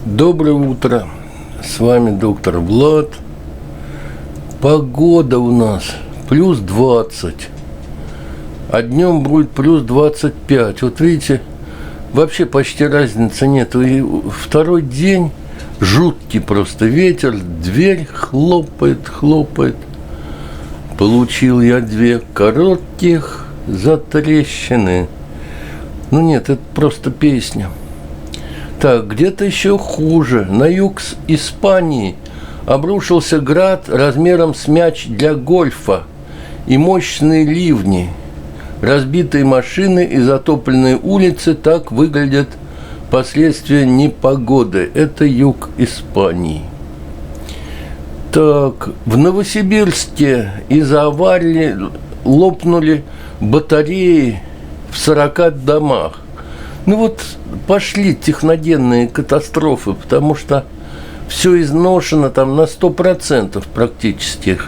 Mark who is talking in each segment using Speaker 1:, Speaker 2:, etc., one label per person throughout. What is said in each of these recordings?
Speaker 1: Доброе утро, с вами доктор Влад. Погода у нас плюс 20, а днем будет плюс 25. Вот видите, вообще почти разницы нет. И второй день жуткий просто ветер, дверь хлопает. Получил я 2 коротких затрещины. Ну нет, это просто песня. Так, где-то еще хуже. На юг Испании обрушился град размером с мяч для гольфа и мощные ливни. Разбитые машины и затопленные улицы. Так выглядят последствия непогоды. Это юг Испании. Так, в Новосибирске из-за аварии лопнули батареи в 40 домах. Ну вот пошли техногенные катастрофы, потому что все изношено там на 100% практически.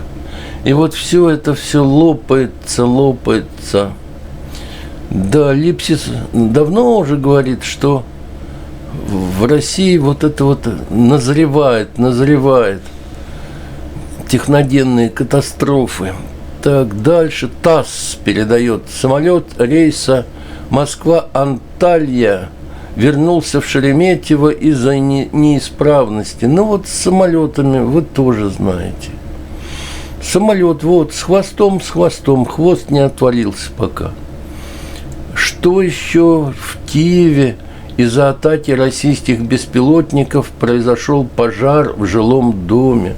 Speaker 1: И вот все это лопается. Да, Липсис давно уже говорит, что в России вот это вот назревает техногенные катастрофы. Так, дальше ТАСС передает: самолет рейса Москва-Анталья вернулся в Шереметьево из-за неисправности. Ну вот с самолетами вы тоже знаете. Самолет вот с хвостом, хвост не отвалился пока. Что еще? В Киеве из-за атаки российских беспилотников произошел пожар в жилом доме.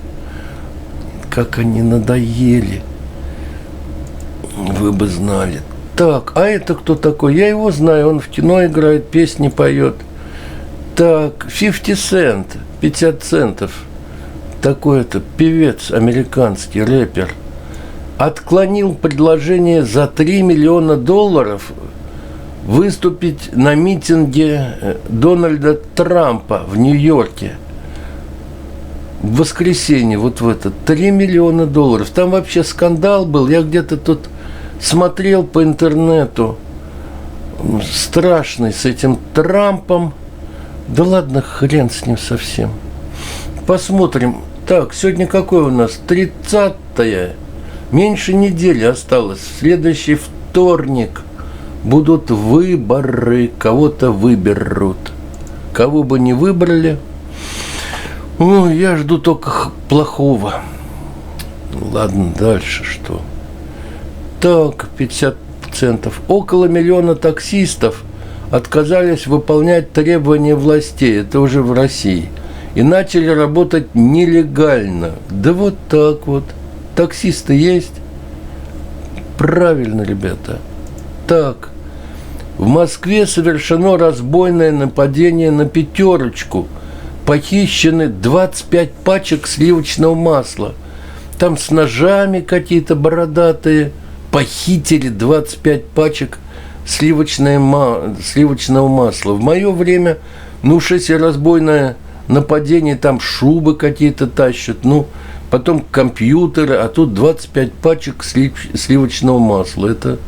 Speaker 1: Как они надоели. Вы бы знали. Так, а это кто такой? Я его знаю, он в кино играет, песни поет. Так, 50 Cent, 50 центов. Такой-то певец американский, рэпер. Отклонил предложение за $3 миллиона выступить на митинге Дональда Трампа в Нью-Йорке. В воскресенье, вот в это, $3 миллиона. Там вообще скандал был. Я где-то тут смотрел по интернету. Страшный с этим Трампом. Да ладно, хрен с ним совсем. Посмотрим. Так, сегодня какой у нас? 30-е. Меньше недели осталось. В следующий вторник будут выборы. Кого-то выберут. Кого бы не выбрали. Ой, я жду только плохого. Ладно, дальше что? Так, 50%. Около миллиона таксистов отказались выполнять требования властей. Это уже в России. И начали работать нелегально. Да вот так вот. Таксисты есть? Правильно, ребята. Так. В Москве совершено разбойное нападение на пятерочку. Похищены 25 пачек сливочного масла. Там с ножами какие-то бородатые. Похитили 25 пачек сливочного масла. В мое время, уж если разбойное нападение, там шубы какие-то тащат, потом компьютеры, а тут 25 пачек сливочного масла. Это,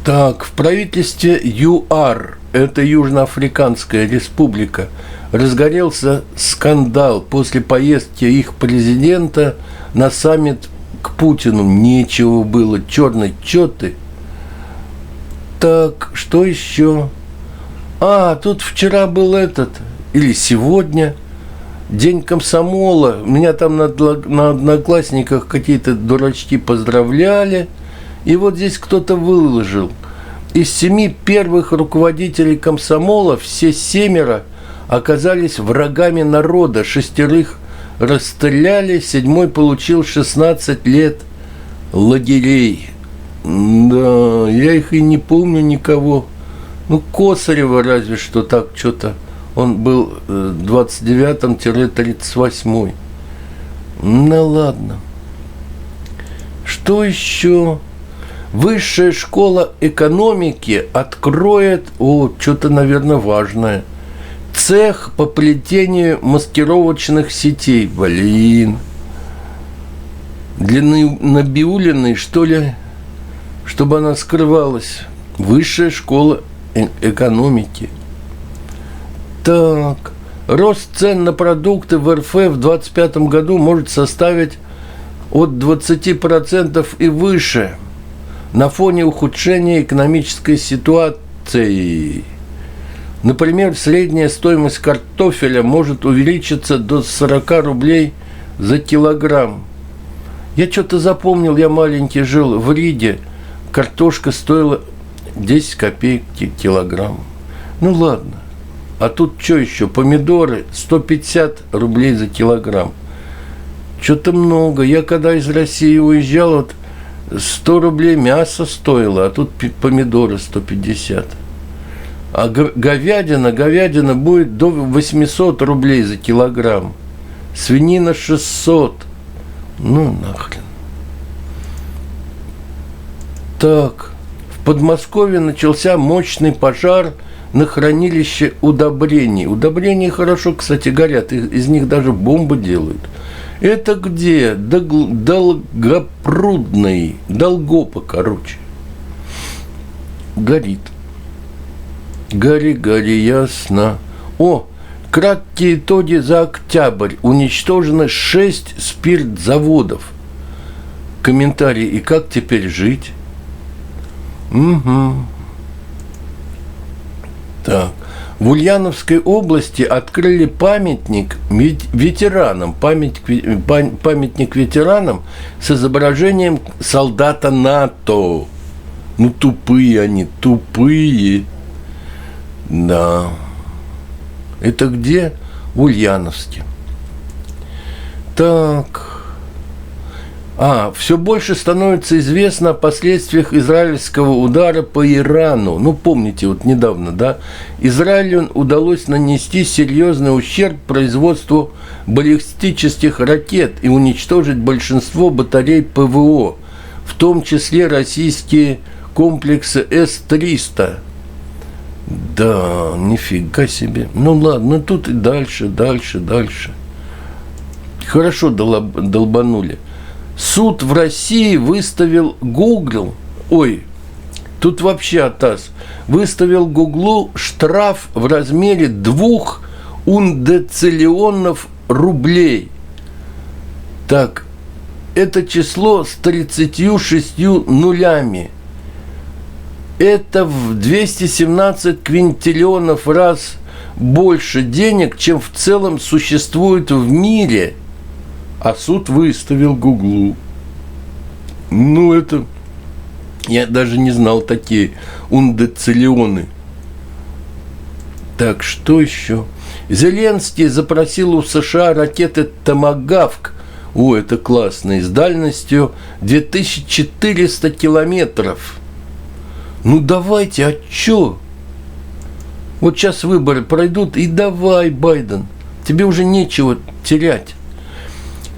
Speaker 1: Так, в правительстве ЮАР, это Южноафриканская республика, разгорелся скандал после поездки их президента на саммит к Путину. Нечего было, черный, чё ты? Так, что еще? Тут вчера был или сегодня, день комсомола. Меня там на Одноклассниках какие-то дурачки поздравляли. И вот здесь кто-то выложил. Из 7 первых руководителей комсомола все 7 оказались врагами народа. 6 расстреляли, 7 получил 16 лет лагерей. Да, я их и не помню никого. Косарева разве что так что-то. Он был 29-38. Ну ладно. Что еще? Высшая школа экономики откроет, что-то, наверное, важное, цех по плетению маскировочных сетей. Для Набиуллиной, что ли, чтобы она скрывалась. Высшая школа экономики. Так, рост цен на продукты в РФ в 2025 году может составить от 20% и выше на фоне ухудшения экономической ситуации. Например, средняя стоимость картофеля может увеличиться до 40 рублей за килограмм. Я что-то запомнил, я маленький жил в Риге, картошка стоила 10 копеек килограмм. Ну ладно. А тут что еще? Помидоры 150 рублей за килограмм. Что-то много. Я когда из России уезжал, вот 100 рублей мясо стоило, а тут помидоры 150. А говядина будет до 800 рублей за килограмм. Свинина 600. Ну нахрен. Так, в Подмосковье начался мощный пожар на хранилище удобрений. Удобрения хорошо, кстати, горят. Из них даже бомбы делают. Это где? Долгопрудный. Долгопа, короче. Горит. Гори, ясно. О, краткие итоги за октябрь. Уничтожено 6 спиртзаводов. Комментарий. И как теперь жить? Угу. Так. В Ульяновской области открыли памятник ветеранам, памятник ветеранам с изображением солдата НАТО. Ну, тупые они, тупые. Да. Это где? В Ульяновске. Так. Все больше становится известно о последствиях израильского удара по Ирану. Ну, помните, вот недавно, да? Израилю удалось нанести серьезный ущерб производству баллистических ракет и уничтожить большинство батарей ПВО, в том числе российские комплексы С-300. Да, нифига себе. Ну, ладно, тут и дальше. Хорошо долбанули. Суд в России выставил Google, тут вообще атас, выставил Гуглу штраф в размере 2 ундециллионов рублей. Так, это число с 36 нулями. Это в 217 квинтиллионов раз больше денег, чем в целом существует в мире. А суд выставил Гуглу. Ну, это... Я даже не знал такие ундециллионы. Так, что еще? Зеленский запросил у США ракеты «Томагавк». Это классно. С дальностью 2400 километров. Ну, давайте, а чё? Вот сейчас выборы пройдут, и давай, Байден. Тебе уже нечего терять.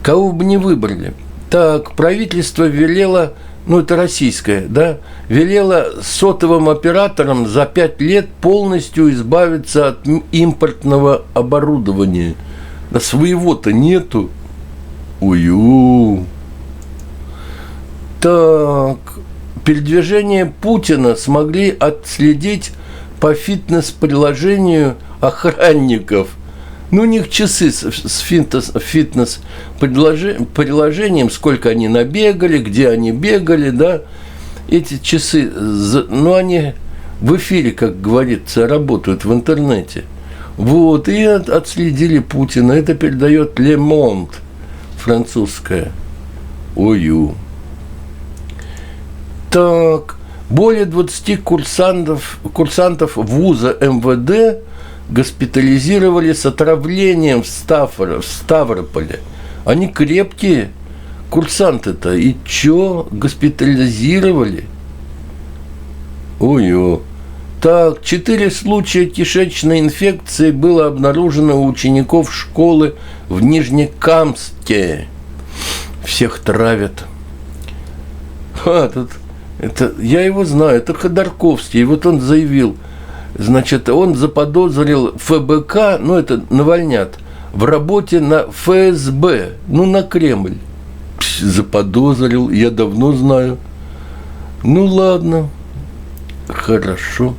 Speaker 1: Кого бы не выбрали. Так, правительство велело, это российское, да, велело сотовым операторам за 5 лет полностью избавиться от импортного оборудования. Да своего-то нету. Так, передвижение Путина смогли отследить по фитнес-приложению охранников. У них часы с фитнес-приложением, сколько они набегали, где они бегали, да. Эти часы, они в эфире, как говорится, работают в интернете. И отследили Путина. Это передает Le Monde, французская. Так, более 20 курсантов вуза МВД госпитализировали с отравлением в Ставрополе. Они крепкие, курсанты-то. И чё, госпитализировали? Так, 4 случая кишечной инфекции было обнаружено у учеников школы в Нижнекамске. Всех травят. Я его знаю, это Ходорковский. И вот он заявил, он заподозрил ФБК, это навальнят, в работе на ФСБ, на Кремль. Заподозрил, я давно знаю. Ладно, хорошо.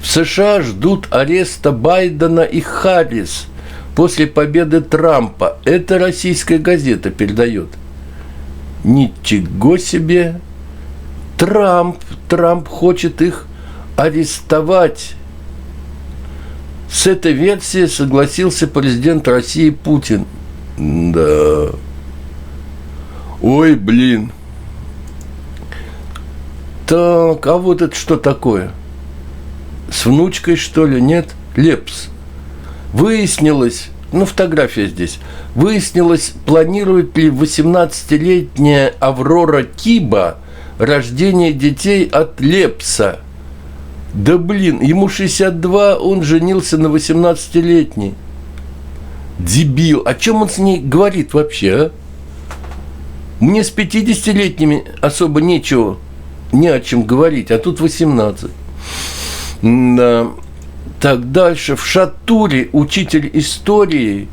Speaker 1: В США ждут ареста Байдена и Харрис после победы Трампа. Это российская газета передает. Ничего себе! Трамп хочет их арестовать. С этой версией согласился президент России Путин. Да. Ой, блин. Так, а вот это что такое? С внучкой, что ли? Нет? Лепс. Выяснилось, фотография здесь. Выяснилось, планирует ли 18-летняя Аврора Киба рождение детей от Лепса. Да блин, ему 62, он женился на 18-летней. Дебил. О чем он с ней говорит вообще, а? Мне с 50-летними особо не о чем говорить, а тут 18. Да. Так, дальше. В Шатуре учитель истории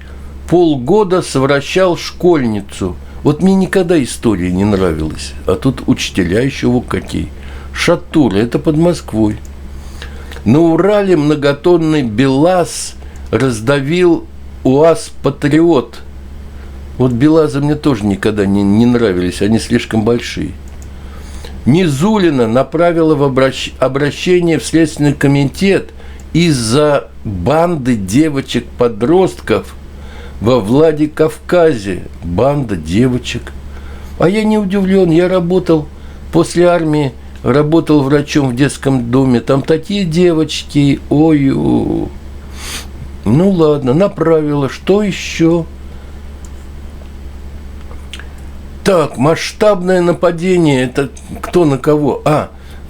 Speaker 1: полгода совращал школьницу. Вот мне никогда история не нравилась, а тут учителя еще вот какие. Шатура, это под Москвой. На Урале многотонный БелАЗ раздавил УАЗ-Патриот. Вот БелАЗы мне тоже никогда не нравились, они слишком большие. Низулина направила в обращение в Следственный комитет из-за банды девочек-подростков во Владикавказе. Банда девочек. А я не удивлен, я работал после армии, работал врачом в детском доме. Там такие девочки, ой. Ну ладно, направила. Что еще? Так, масштабное нападение. Это кто на кого?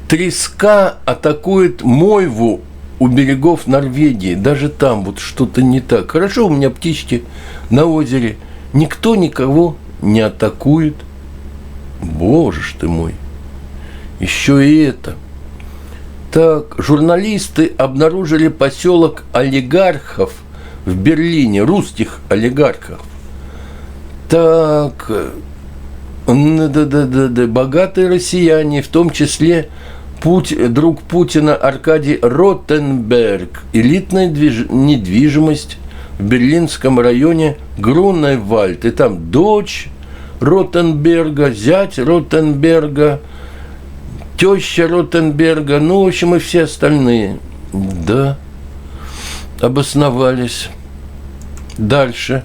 Speaker 1: Треска атакует мойву у берегов Норвегии. Даже там вот что-то не так. Хорошо, у меня птички на озере. Никто никого не атакует. Боже ж ты мой. Еще и это. Так, журналисты обнаружили поселок олигархов в Берлине, русских олигархов. Так, богатые россияне, в том числе друг Путина Аркадий Ротенберг, элитная недвижимость в берлинском районе Груневальд. И там дочь Ротенберга, зять Ротенберга, теща Ротенберга, в общем, и все остальные. Да, обосновались. Дальше.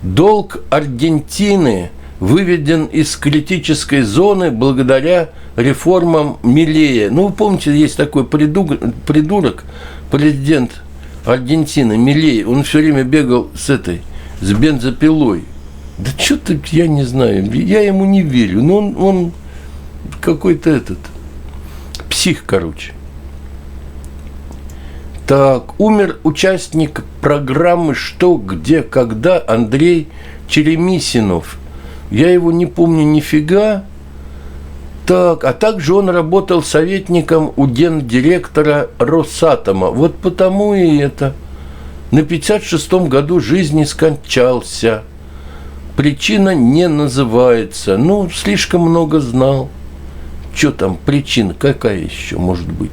Speaker 1: Долг Аргентины выведен из критической зоны благодаря реформам Милея. Вы помните, есть такой придурок, президент Аргентины, Милей. Он все время бегал с бензопилой. Да что-то, я не знаю, я ему не верю. Но он какой-то псих, короче. Так, умер участник программы «Что, где, когда» Андрей Черемисинов. Я его не помню нифига. Так, а также он работал советником у гендиректора Росатома. Вот потому и это. На 56-м году жизни скончался. Причина не называется. Слишком много знал. Что там причина? Какая еще может быть?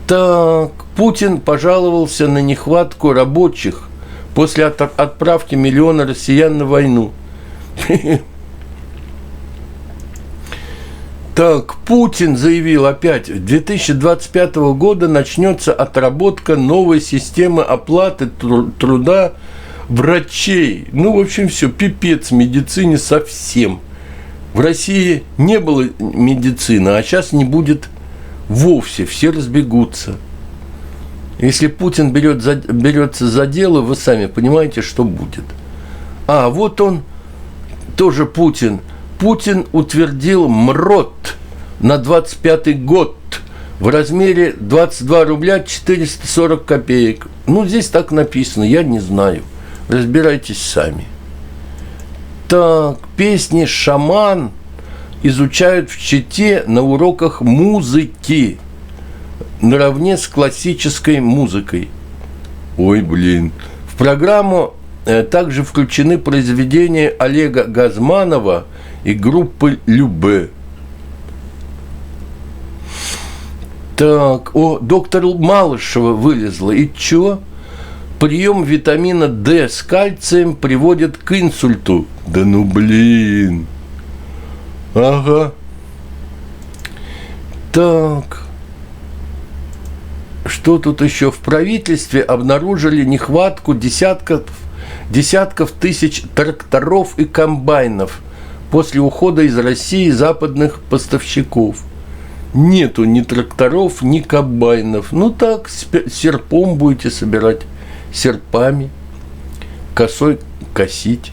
Speaker 1: Так, Путин пожаловался на нехватку рабочих после отправки миллиона россиян на войну. Так, Путин заявил опять, с 2025 года начнется отработка новой системы оплаты труда врачей. В общем, все, пипец медицине совсем. В России не было медицины, а сейчас не будет вовсе, все разбегутся. Если Путин берется за дело, вы сами понимаете, что будет. Вот он, тоже Путин. Путин утвердил МРОТ на 25-й год в размере 22 рубля 440 копеек. Здесь так написано, я не знаю. Разбирайтесь сами. Так, песни «Шаман» изучают в Чите на уроках музыки наравне с классической музыкой. Ой, блин. В программу также включены произведения Олега Газманова и группы Любэ. Так, доктор Малышева вылезла. И чё? Прием витамина D с кальцием приводит к инсульту. Да ну блин. Ага. Так. Что тут еще? В правительстве обнаружили нехватку десятков тысяч тракторов и комбайнов после ухода из России западных поставщиков. Нету ни тракторов, ни комбайнов. Ну так, серпом будете собирать, серпами, косой косить.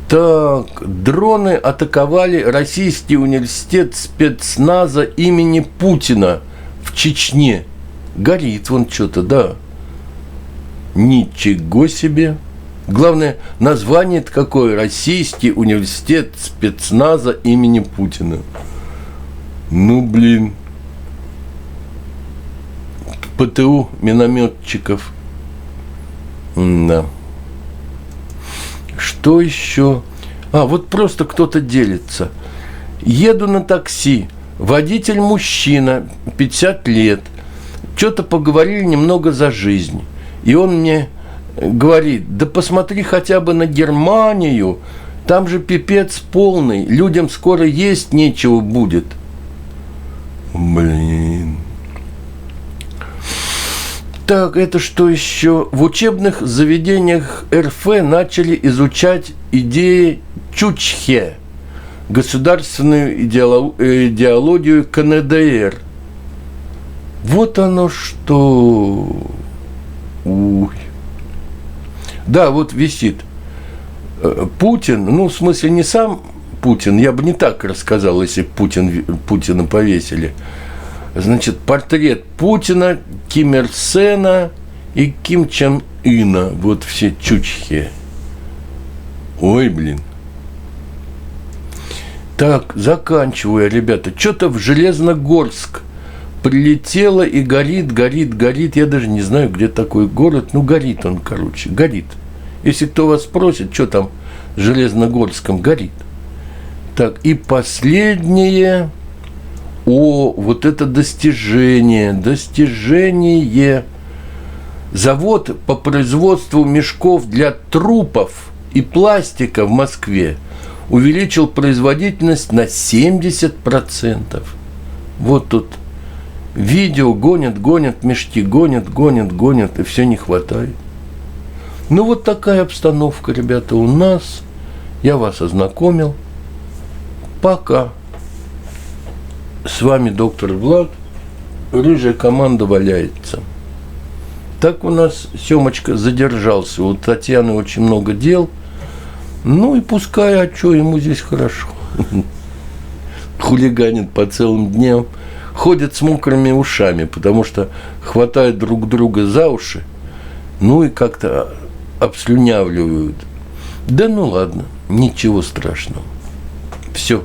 Speaker 1: Так, дроны атаковали Российский университет спецназа имени Путина в Чечне. Горит вон что-то, да. Ничего себе. Главное, название-то какое? Российский университет спецназа имени Путина. Ну, блин. ПТУ минометчиков. Да. Что еще? Вот просто кто-то делится. Еду на такси. Водитель мужчина, 50 лет. Что-то поговорили немного за жизнь. И он мне говорит: да посмотри хотя бы на Германию. Там же пипец полный. Людям скоро есть нечего будет. Блин. Так, это что еще? В учебных заведениях РФ начали изучать идеи Чучхе, государственную идеологию КНДР. Вот оно что. Уй. Да, вот висит. Путин, ну, в смысле, не сам Путин, я бы не так рассказал, если Путина повесили. Значит, портрет Путина, Ким Ир Сена и Ким Чен Ына. Вот все чучхи. Ой, блин. Так, заканчиваю, ребята. Что-то в Железногорск прилетело и горит. Я даже не знаю, где такой город. Ну, горит он, короче, горит. Если кто вас спросит, что там в Железногорском, горит. Так, и последнее. Вот это достижение. Завод по производству мешков для трупов и пластика в Москве увеличил производительность на 70%. Вот тут видео гонят мешки, гонят, и все не хватает. Ну, вот такая обстановка, ребята, у нас. Я вас ознакомил. Пока. С вами доктор Влад. Рыжая команда валяется. Так у нас Семочка задержался. У Татьяны очень много дел. Ну и пускай, а что, ему здесь хорошо. Хулиганит по целым дням. Ходят с мокрыми ушами, потому что хватают друг друга за уши. Ну и как-то обслюнявливают. Да ну ладно, ничего страшного. Все.